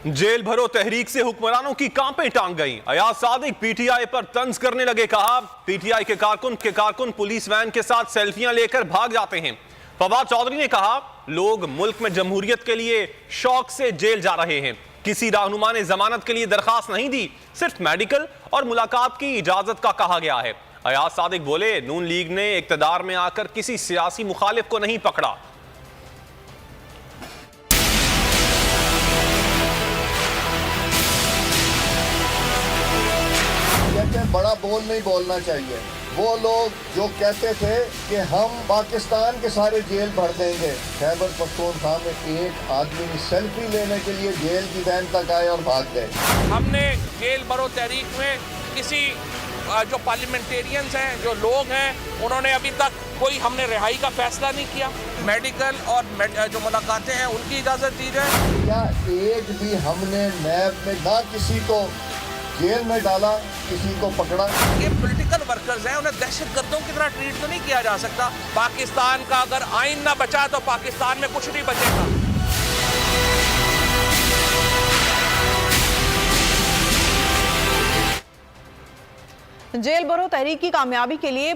Jail भरो तहरीक से हुक्मरानों की कांपे टांग गई। अयाज सादिक पीटीआई पर तंज करने लगे। कहा पीटीआई के कारकुन पुलिस वैन के साथ सेल्फियां लेकर भाग जाते हैं। फवाद चौधरी ने कहा लोग मुल्क में जमहूरियत के लिए शौक से जेल जा रहे हैं। किसी रहनुमा ने जमानत के लिए दरखास्त नहीं दी, सिर्फ मेडिकल और मुलाकात की इजाजत का कहा गया है। अयाज सादिक बोले नून लीग ने इक्तदार में आकर किसी सियासी मुखालिफ को नहीं पकड़ा। बड़ा बोल नहीं बोलना चाहिए। वो लोग जो कहते थे कि हम पाकिस्तान के सारे जेल भर देंगे, खैबर पख्तूनख्वा में एक आदमी सेल्फी लेने के लिए जेल की वैन तक आए और भाग गए। हमने जेल भरो तहरीक में किसी जो पार्लियामेंटेरियंस हैं, जो लोग हैं, उन्होंने अभी तक कोई हमने रिहाई का फैसला नहीं किया। मेडिकल और जो मुलाकातें हैं उनकी इजाज़त दी जाए। क्या एक भी हमने नैब में ना किसी को जेल में डाला, किसी को पकड़ा। ये पॉलिटिकल वर्कर्स हैं, उन्हें दहशतगर्दों की तरह ट्रीट तो नहीं किया जा सकता। पाकिस्तान का अगर आइन ना बचा तो पाकिस्तान में कुछ नहीं बचेगा। जेल भरो तहरीक की कामयाबी के लिए